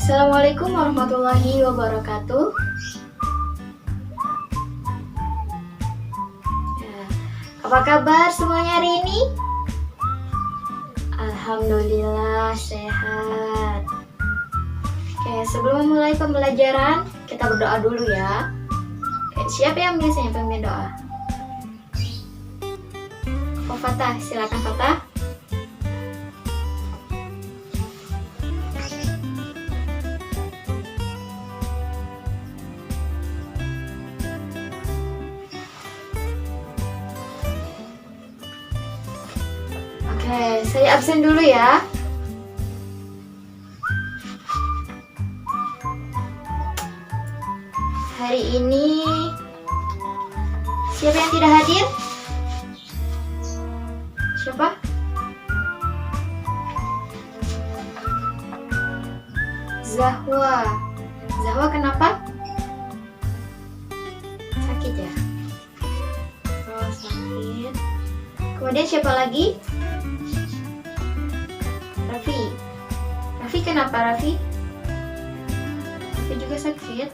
Assalamualaikum warahmatullahi wabarakatuh. Ya, apa kabar semuanya hari ini? Alhamdulillah sehat. Oke, sebelum memulai pembelajaran, kita berdoa dulu ya. Siapa yang biasanya pemimpin doa? Oh, Fatah, silakan Fatah. Oke, saya absen dulu ya. Hari ini siapa yang tidak hadir? Siapa? Zahwa. Zahwa kenapa? Sakit ya? Oh, sakit. Kemudian siapa lagi? Raffi. Raffi kenapa Raffi? Raffi juga sakit.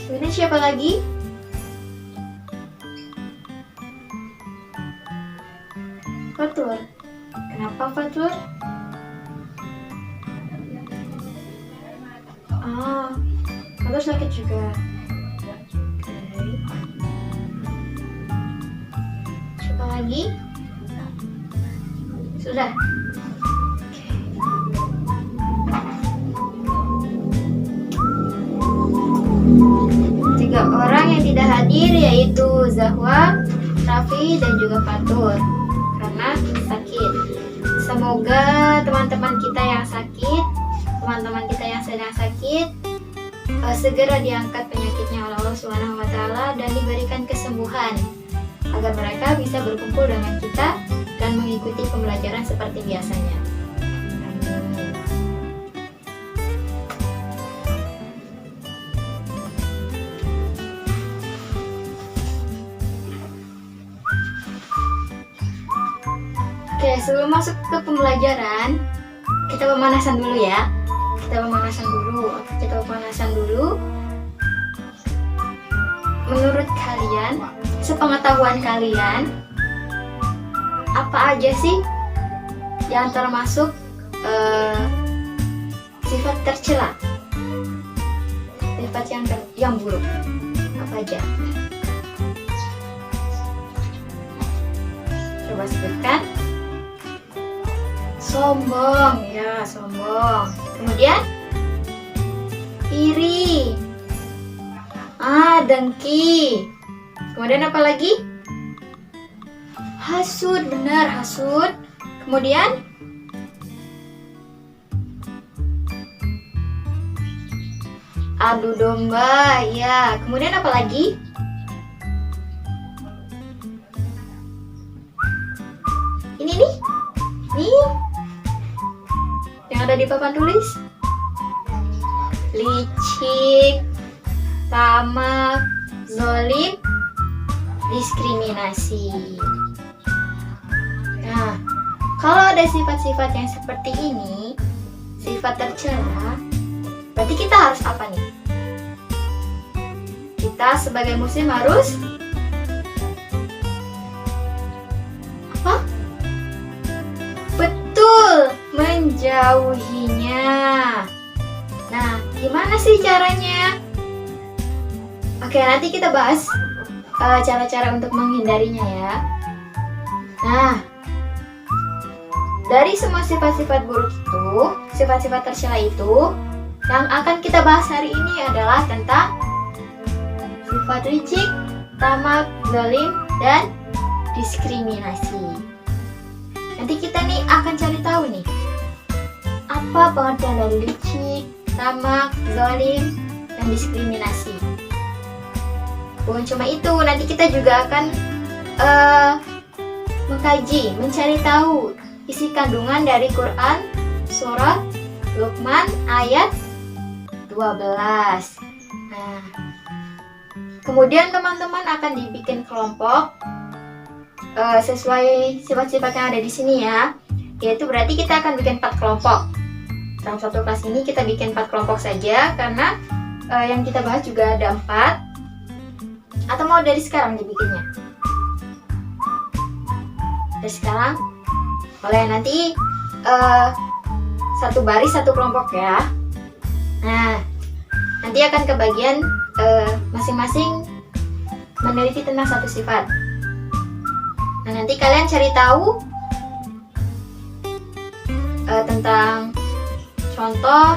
Kemudian siapa lagi? Fatur. Kenapa Fatur? Fatur sakit juga. Oke. Siapa lagi? Sudah. Tiga orang yang tidak hadir yaitu Zahwa, Raffi, dan juga Fatur karena sakit. Semoga teman-teman kita yang sakit, teman-teman kita yang sedang sakit, segera diangkat penyakitnya oleh Allah Subhanahu wa Ta'ala dan diberikan kesembuhan agar mereka bisa berkumpul dengan kita dan mengikuti pembelajaran seperti biasanya. Amin. Oke, sebelum masuk ke pembelajaran, kita pemanasan dulu ya. Kita pemanasan dulu. Menurut kalian, sepengetahuan kalian, apa aja sih yang termasuk sifat tercela? Sifat yang buruk. Apa aja? Coba sebutkan. Sombong, ya sombong. Kemudian iri, dengki. Kemudian apa lagi? Hasud, benar hasud. Kemudian adu domba, ya. Kemudian apa lagi? Ini nih. Yang ada di papan tulis. Licik, tamak, zalim, diskriminasi. Nah, kalau ada sifat-sifat yang seperti ini, sifat tercela, berarti kita harus apa nih? Kita sebagai muslim harus apa? Betul, menjauhinya. Nah, gimana sih caranya? Oke, nanti kita bahas cara-cara untuk menghindarinya ya. Nah, dari semua sifat-sifat buruk itu, sifat-sifat tercela itu, yang akan kita bahas hari ini adalah tentang sifat licik, tamak, zalim, dan diskriminasi. Nanti kita nih akan cari tahu nih, apa pengertian dari licik, tamak, zalim, dan diskriminasi. Bukan cuma itu, nanti kita juga akan mengkaji, mencari tahu isi kandungan dari Quran surat Luqman ayat 12. Nah, kemudian teman-teman akan dibikin kelompok sesuai sifat-sifat yang ada di sini ya. yaitu berarti kita akan bikin 4 kelompok. Dalam satu kelas ini kita bikin 4 kelompok saja, karena yang kita bahas juga ada 4. Atau mau dari sekarang dibikinnya? Dari sekarang? Boleh, nanti satu baris satu kelompok ya. Nah, nanti akan kebagian masing-masing meneliti tentang satu sifat. Nah, nanti kalian cari tahu tentang contoh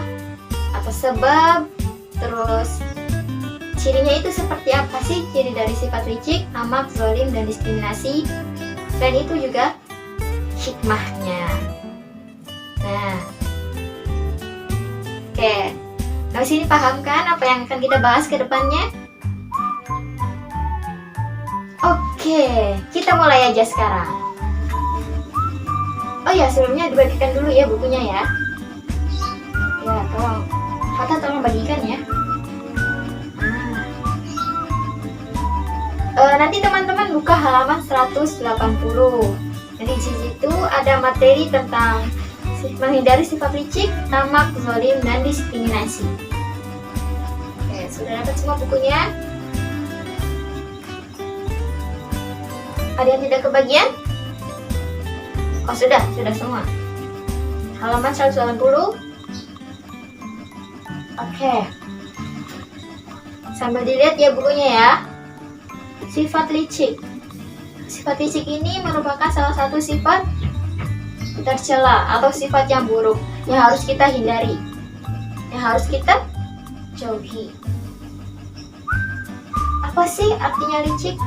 atau sebab, terus cirinya itu seperti apa sih, ciri dari sifat licik, tamak, zalim, dan diskriminasi, dan itu juga hikmahnya. Nah, oke, dari sini paham kan apa yang akan kita bahas ke depannya? Oke, kita mulai aja sekarang. Oh ya, sebelumnya dibagikan dulu ya bukunya ya. Ya, tolong bagikan ya. Nanti teman-teman buka halaman 180. Jadi di situ ada materi tentang menghindari sifat licik, tamak, zalim, dan diskriminasi. Oke, sudah dapat semua bukunya? Ada yang tidak kebagian? Oh, sudah semua. Halaman 180. Oke. Sambil dilihat ya bukunya ya. Sifat licik. Sifat licik ini merupakan salah satu sifat tercela atau sifat yang buruk yang harus kita hindari, yang harus kita jauhi. Apa sih artinya licik?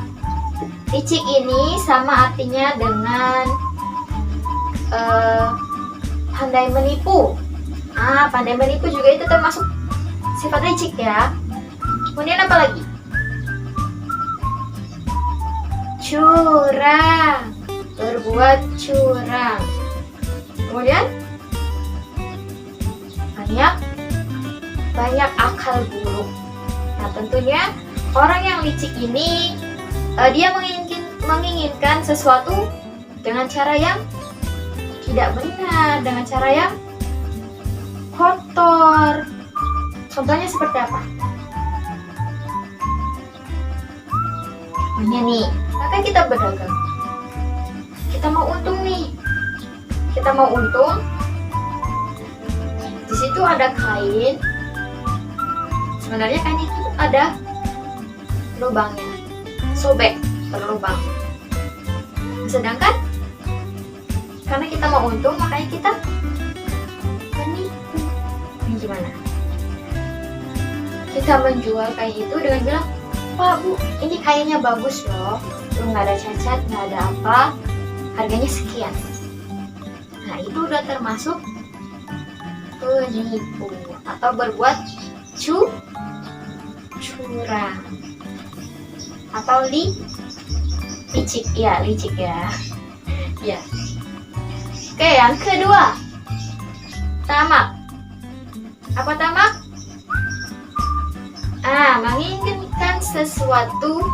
Licik ini sama artinya dengan pandai menipu. Pandai menipu juga itu termasuk sifat licik ya. Kemudian apa lagi? Curang, berbuat curang. Kemudian banyak akal buruk. Nah, tentunya orang yang licik ini dia menginginkan sesuatu dengan cara yang tidak benar, dengan cara yang kotor. Contohnya seperti apa? Contohnya nih, kan kita berdagang. Kita mau untung nih. Kita mau untung. Di situ ada kain. Sebenarnya kain itu ada lubangnya. Sobek, berlubang. Sedangkan karena kita mau untung, makanya kita menipu. Ini gimana? Kita menjual kain itu dengan bilang, "Pak, Bu, ini kainnya bagus loh. Nggak ada cacat, nggak ada apa. Harganya sekian." Nah, itu udah termasuk penipu atau berbuat curang atau licik ya, licik ya. Ya. Oke, yang kedua, tamak. Apa tamak? Menginginkan sesuatu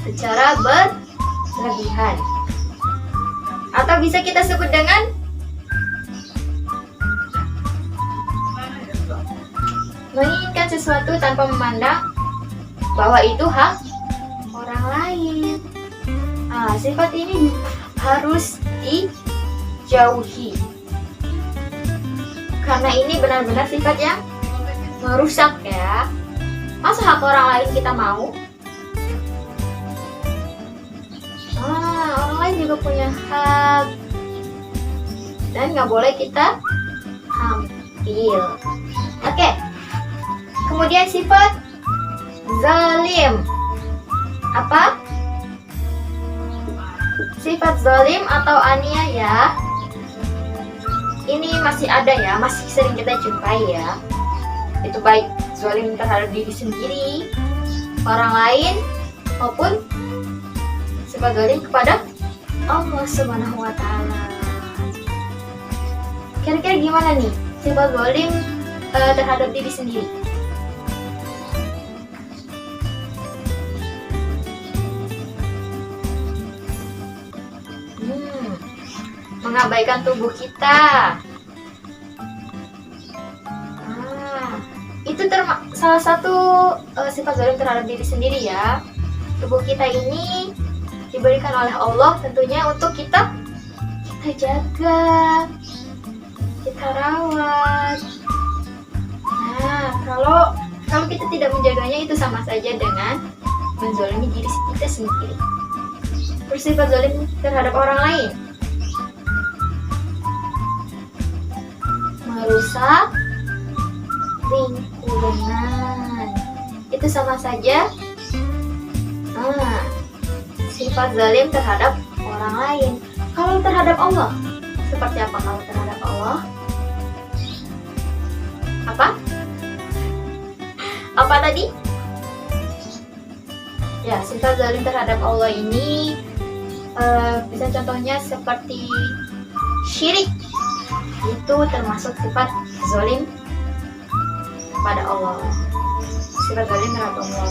secara berlebihan, atau bisa kita sebut dengan menginginkan sesuatu tanpa memandang bahwa itu hak orang lain. Sifat ini harus dijauhi karena ini benar-benar sifat yang merusak ya. Masa hak orang lain kita mau? Orang lain juga punya hak dan nggak boleh kita ambil. Oke. Kemudian sifat zalim. Apa? Sifat zalim atau aniaya ini masih ada ya, masih sering kita jumpai ya. Itu baik zalim terhadap diri sendiri, orang lain, maupun sifat zalim kepada Allah Subhanahu wa Ta'ala. Kira-kira gimana nih sifat zalim terhadap diri sendiri? mengabaikan tubuh kita. Itu salah satu sifat zalim terhadap diri sendiri ya. Tubuh kita ini diberikan oleh Allah tentunya untuk kita jaga, kita rawat. Nah, kalau kita tidak menjaganya itu sama saja dengan menzalimi diri kita sendiri. Bersifat zalim terhadap orang lain, merusak lingkungan, itu sama saja sifat zalim terhadap orang lain. Kalau terhadap Allah, seperti apa kalau terhadap Allah? Apa tadi? Ya, sifat zalim terhadap Allah ini bisa contohnya seperti syirik. Itu termasuk sifat zalim pada Allah. Sifat zalim terhadap Allah.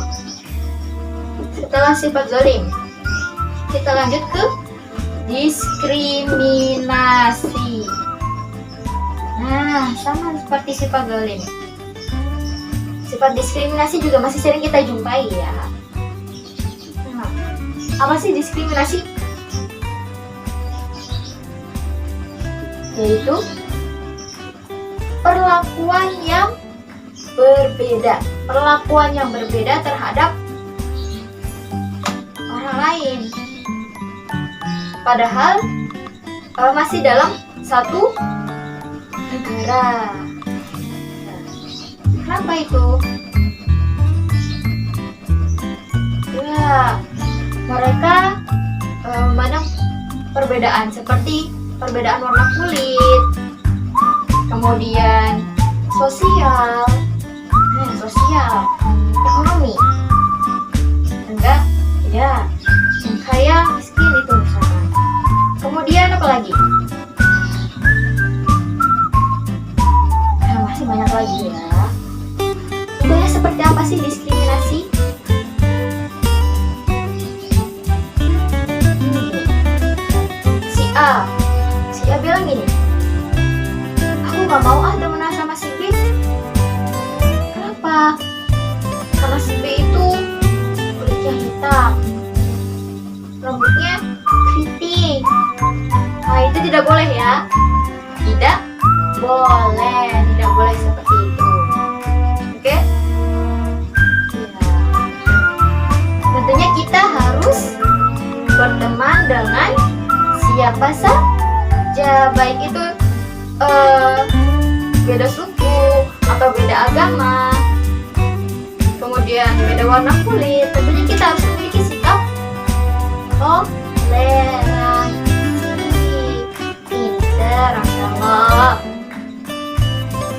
Setelah sifat zalim, kita lanjut ke diskriminasi. Nah, sama seperti sifat zalim. Sifat diskriminasi juga masih sering kita jumpai ya. Nah, apa sih diskriminasi? Yaitu perlakuan yang berbeda terhadap orang lain, padahal masih dalam satu negara. Kenapa itu? Ya, mereka memandang perbedaan seperti perbedaan warna kulit, kemudian sosial, ekonomi, enggak, ya, kaya, miskin itu misalkan. Kemudian apa lagi? Nah, masih banyak lagi ya. Contohnya seperti apa sih diskriminasi? Si A bilang gini, aku gak mau temenan sama si B. Kenapa? Karena si B itu kulitnya hitam, rambutnya keriting. Nah, itu tidak boleh ya. Tidak boleh seperti itu. Oke? Ya. Tentunya kita harus berteman dengan siapa saja, baik itu beda suku atau beda agama, kemudian beda warna kulit. Tentunya kita harus memiliki sikap toleransi. Pinter, Masya Allah.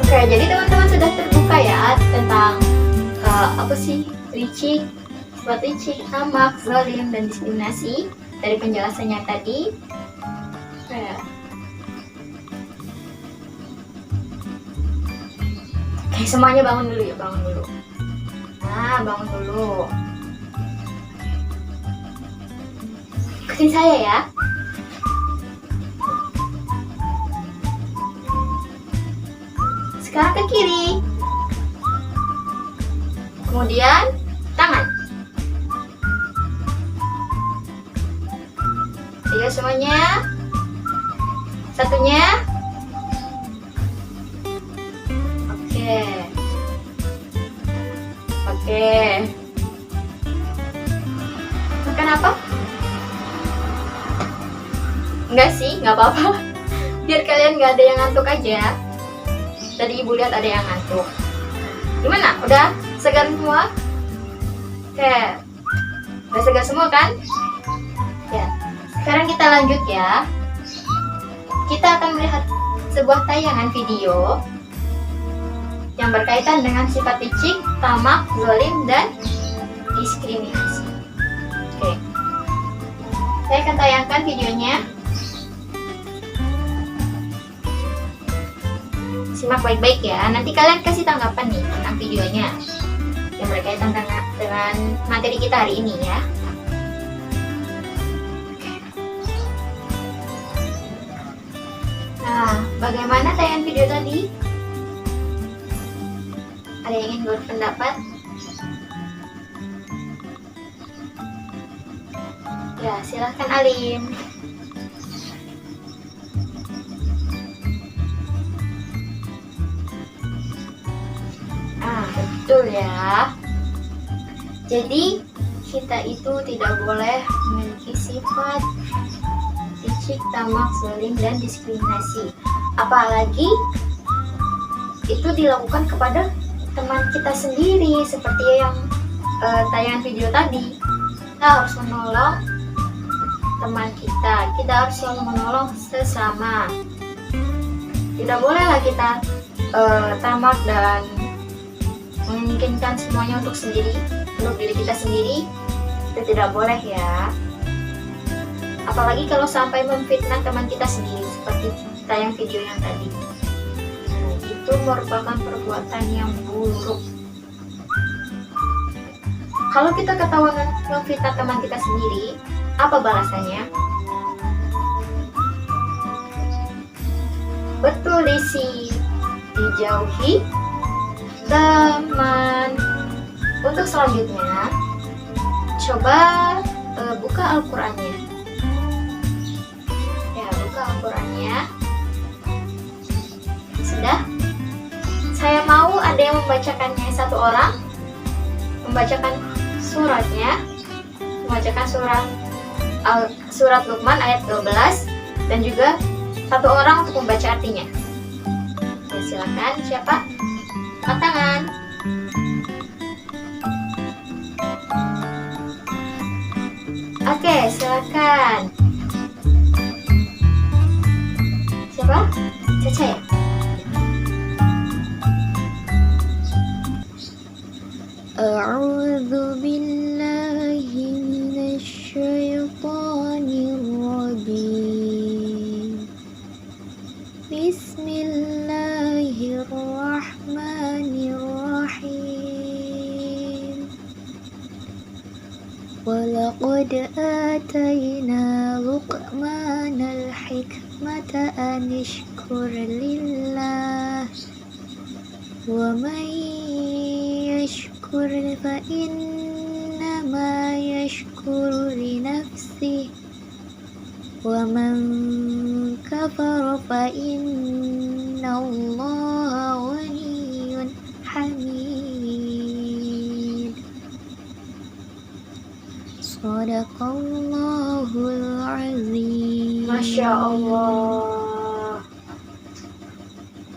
Oke, jadi teman-teman sudah terbuka ya tentang apa sih licik, sifat licik, tamak, zalim, dan diskriminasi dari penjelasannya tadi. Oke, semuanya bangun dulu ya, bangun dulu. Nah, bangun dulu. Ikutin saya ya. Sekarang ke kiri. Kemudian tangan. Tiga semuanya. Satunya. Oke. Makan apa? Enggak sih, nggak apa-apa. Biar kalian nggak ada yang ngantuk aja. Tadi ibu lihat ada yang ngantuk. Gimana? Udah segar semua? Oke. Udah segar semua kan? Ya. Sekarang kita lanjut ya. Kita akan melihat sebuah tayangan video yang berkaitan dengan sifat licik, tamak, zalim, dan diskriminasi. Oke. Saya akan tayangkan videonya. Simak baik-baik ya. Nanti kalian kasih tanggapan nih tentang videonya yang berkaitan dengan materi kita hari ini ya. Bagaimana tayangan video tadi? Ada yang ingin berpendapat? Ya, silahkan Alim. Betul ya. Jadi kita itu tidak boleh memiliki sifat licik, tamak, zalim, dan diskriminasi. Apalagi itu dilakukan kepada teman kita sendiri, seperti yang tayangan video tadi. Kita harus menolong teman kita. Kita harus selalu menolong sesama. Tidak bolehlah kita tamak dan menginginkan semuanya untuk diri kita sendiri. Itu tidak boleh ya. Apalagi kalau sampai memfitnah teman kita sendiri, seperti tayang video yang tadi. Nah, itu merupakan perbuatan yang buruk. Kalau kita ketahuan memfitnah teman kita sendiri, apa balasannya? Betul dijauhi teman. Untuk selanjutnya, coba buka Al-Qurannya. Ya, buka Al-Qurannya. Sudah? Saya mau ada yang membacakannya, satu orang membacakan suratnya, membacakan surat Luqman ayat 12, dan juga satu orang untuk membaca artinya. Ya, silakan. Siapa? Angkat tangan. Oke, silakan. Siapa? Caca ya? A'udzu billahi minasy syaithanir rajim. Bismillahirrahmanirrahim. Walaqad atayna Luqmanal hikmata an ishkur lillah wa man yashkur fa innama yashkuru li nafsihi wa man kafara fa innallaha ghaniyyun hamid. Shadaqallahul azim. Masya Allah,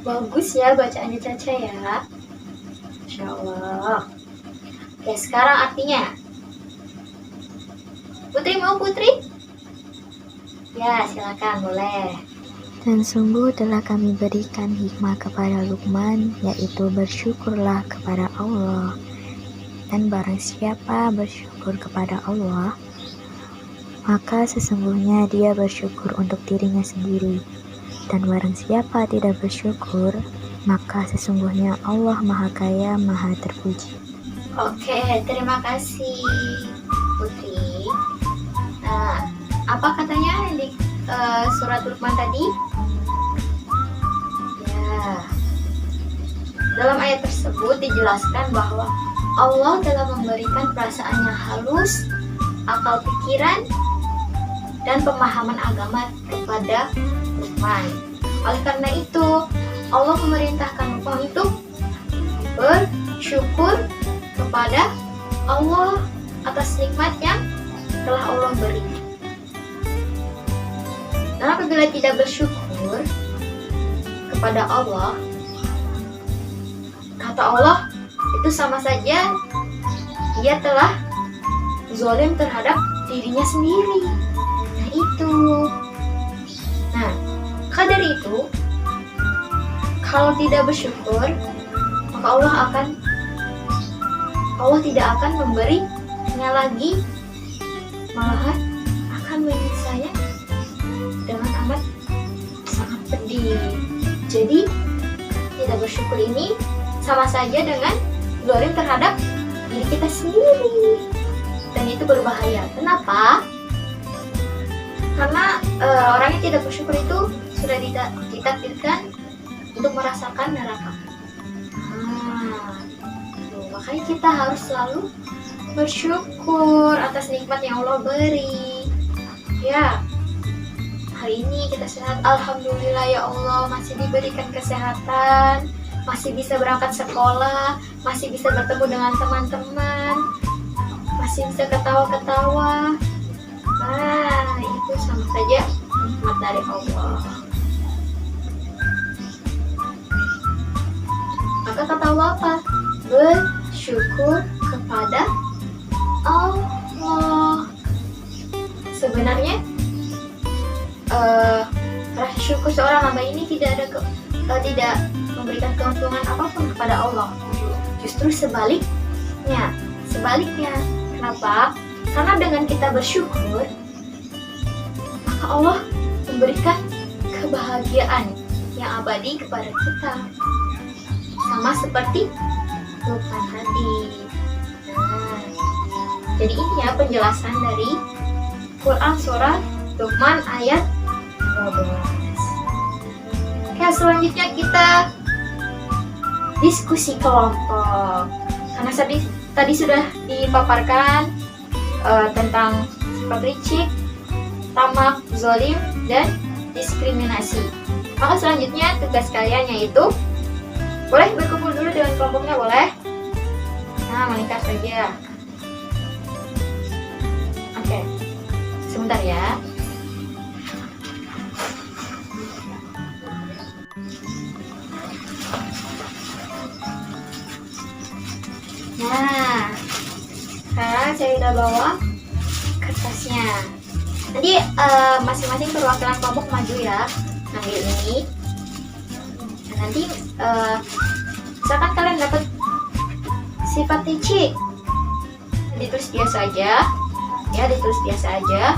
bagus ya bacaannya Caca ya. Masya Allah. Oke, sekarang artinya. Putri mau Putri? Ya, silakan, boleh. Dan sungguh telah kami berikan hikmah kepada Luqman, yaitu bersyukurlah kepada Allah. Dan barang siapa bersyukur kepada Allah, maka sesungguhnya dia bersyukur untuk dirinya sendiri. Dan barang siapa tidak bersyukur, maka sesungguhnya Allah Maha Kaya, Maha Terpuji. Oke, terima kasih Putri. Nah, apa katanya di surat Luqman tadi? Ya, dalam ayat tersebut dijelaskan bahwa Allah telah memberikan perasaan yang halus, akal pikiran, dan pemahaman agama kepada Luqman. Oleh karena itu, Allah memerintahkan Luqman untuk bersyukur kepada Allah atas nikmat yang telah Allah beri. Dan apabila tidak bersyukur kepada Allah, kata Allah, itu sama saja dia telah zalim terhadap dirinya sendiri. Nah itu. Nah, maka dari itu, kalau tidak bersyukur, maka Allah tidak akan memberinya lagi, malahan akan menyiksanya dengan amat sangat pedih. Jadi tidak bersyukur ini sama saja dengan zalim terhadap diri kita sendiri, dan itu berbahaya. Kenapa? Karena orang yang tidak bersyukur itu sudah ditakdirkan untuk merasakan neraka. Makanya kita harus selalu bersyukur atas nikmat yang Allah beri. Ya, hari ini kita sehat, alhamdulillah ya Allah, masih diberikan kesehatan, masih bisa berangkat sekolah, masih bisa bertemu dengan teman-teman, masih bisa ketawa-ketawa. Nah, itu sama saja nikmat dari Allah. Maka kata Allah apa? Bersyukur kepada Allah. Sebenarnya rasa syukur seorang hamba ini tidak memberikan keuntungan apapun kepada Allah. Justru sebaliknya. Kenapa? Karena dengan kita bersyukur, maka Allah memberikan kebahagiaan yang abadi kepada kita. Sama seperti Luqman tadi. Jadi ini ya penjelasan dari Quran Surah Luqman ayat 12. Oke, selanjutnya kita diskusi kelompok. Karena tadi sudah dipaparkan tentang sifat licik, tamak, zalim, dan diskriminasi. Maka selanjutnya tugas kalian yaitu boleh berkumpul dulu dengan kelompoknya, boleh? Nah, melingkar saja. Oke, sebentar ya. Nah, sekarang saya udah bawa kertasnya. Nanti masing-masing perwakilan kelompok maju ya, ambil ini. Nah, nanti misalkan kalian dapat sifat licik, ditulis biasa aja, ya ditulis biasa aja.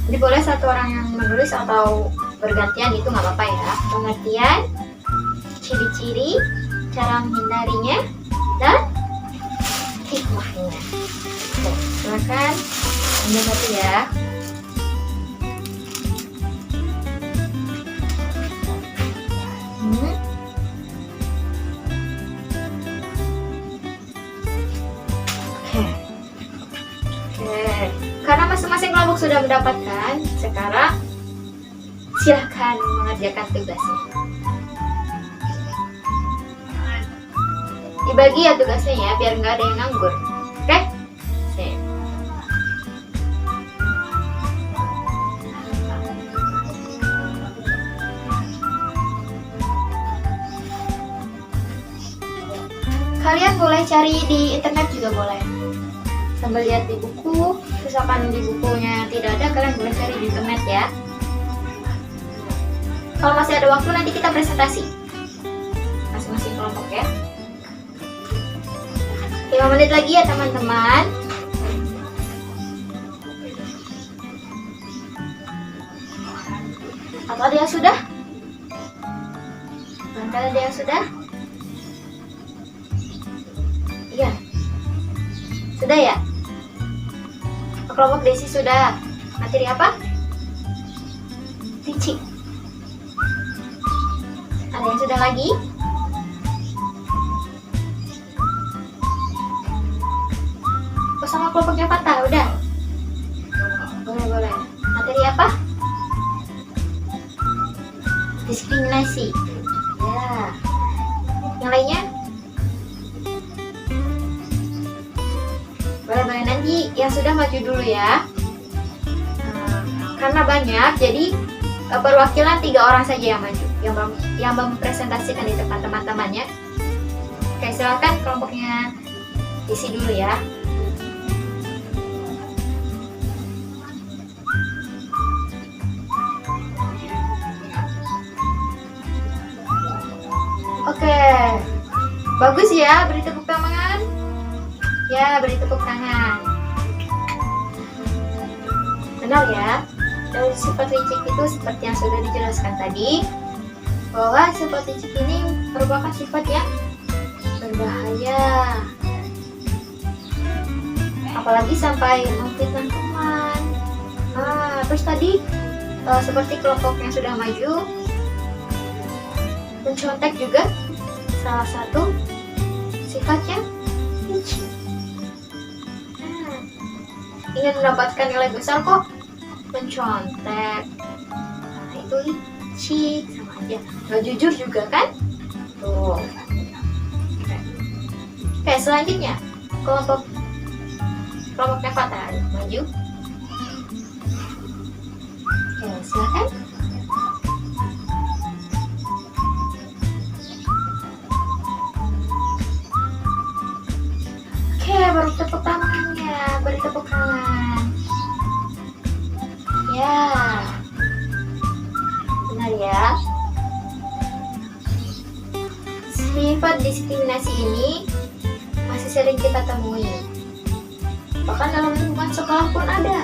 Jadi boleh satu orang yang menulis atau bergantian, itu nggak apa-apa ya. Pengertian, ciri-ciri, cara menghindarinya, dan hikmahnya. Oke, silakan ambil satu ya. Karena masing-masing kelompok sudah mendapatkan, sekarang silahkan mengerjakan tugasnya. Dibagi ya tugasnya ya, biar nggak ada yang nganggur. Oke? Sip. Kalian boleh cari di internet juga boleh. Sambil lihat di buku, misalkan di bukunya tidak ada, kalian boleh cari di internet ya. Kalau masih ada waktu, nanti kita presentasi masing-masing kelompok ya. 5 menit lagi ya teman-teman. Atau ada yang sudah? Barangkali ada yang sudah? Iya. Sudah ya? Kelompok Desi sudah. Materi apa? Licik. Ada yang sudah lagi? Oh, sama kelompoknya patah, udah? Boleh. Materi apa? Diskriminasi. Ya. Yang lainnya? Boleh, nanti yang sudah maju dulu ya. Karena banyak, jadi perwakilan 3 orang saja yang maju, yang mempresentasikan di depan teman-temannya. Oke, silakan kelompoknya isi dulu ya. Oke, bagus ya, beri tepuk tangan. Ya, beri tepuk tangan. Benar ya, dari sifat licik itu seperti yang sudah dijelaskan tadi, bahwa sifat licik ini merupakan sifat yang berbahaya, apalagi sampai memfitnah teman. Terus tadi seperti kelompok yang sudah maju, mencontek juga salah satu sifatnya licik. Ingin mendapatkan nilai besar kok mencontek, nah, itu licik, sama aja nggak jujur juga kan tuh. Oke, selanjutnya kelompoknya Fatah, maju. Oke, silakan. Oke, baru tepuk tangannya, beri tepuk tangan. Ya, benar ya. Sifat diskriminasi ini masih sering kita temui. Bahkan dalam lingkungan sekolah pun ada.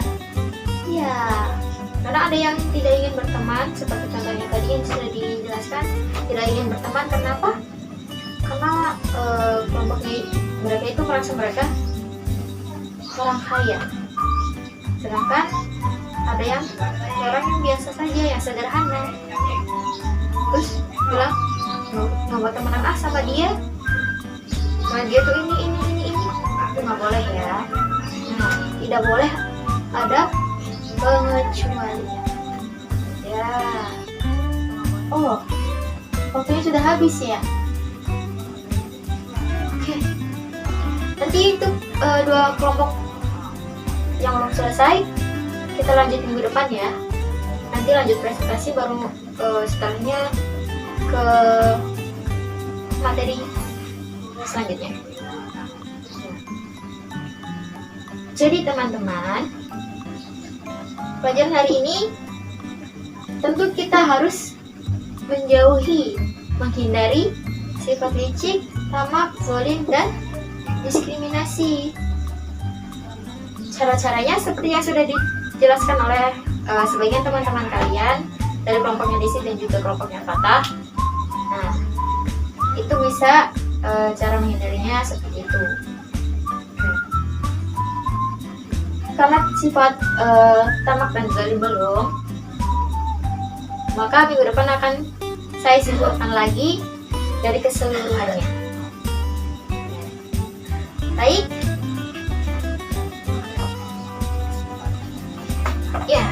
Ya, karena ada yang tidak ingin berteman, seperti contohnya tadi yang sudah dijelaskan, tidak ingin berteman. Kenapa? Karena kelompoknya mereka itu merasa mereka orang kaya, sedangkan ada yang orang yang biasa saja, yang sederhana. Terus bilang nggak mau temenan sama dia, nah dia tuh ini itu nggak boleh ya. Nah, tidak boleh ada pengecualian ya. Oh, waktunya sudah habis ya. Oke, nanti itu dua kelompok yang belum selesai kita lanjut minggu depan ya. Nanti lanjut presentasi, baru setelahnya ke materi selanjutnya. Jadi teman-teman, pelajaran hari ini tentu kita harus menghindari sifat licik, tamak, zalim, dan diskriminasi. Cara-caranya seperti yang sudah dijelaskan oleh sebagian teman-teman kalian dari kelompoknya Desi dan juga kelompoknya Fatah. Nah, itu bisa cara menghindarinya seperti itu. Karena sifat tamak dan zalim belum, maka minggu depan akan saya simpulkan lagi dari keseluruhannya. Baik. Ya,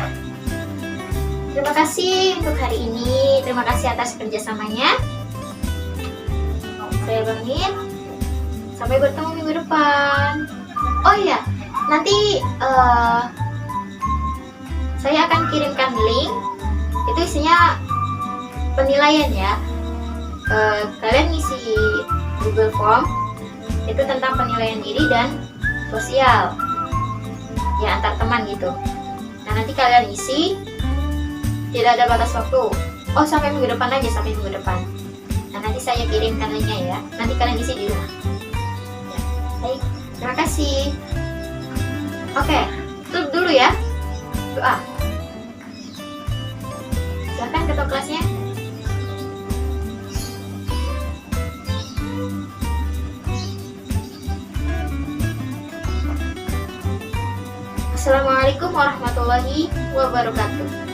terima kasih untuk hari ini. Terima kasih atas kerjasamanya. Saya Bangin. Sampai bertemu minggu depan. Oh iya, nanti saya akan kirimkan link. Itu isinya penilaian ya. Kalian ngisi Google Form itu tentang penilaian diri dan sosial ya, antar teman gitu. Nah, nanti kalian isi, tidak ada batas waktu. Oh, sampai minggu depan aja, sampai minggu depan. Nah, nanti saya kirimkan linknya ya. Nanti kalian isi di rumah ya. Baik, terima kasih. Oke, tutup dulu ya. Doa. Silakan ketua kelasnya. Assalamualaikum warahmatullahi wabarakatuh.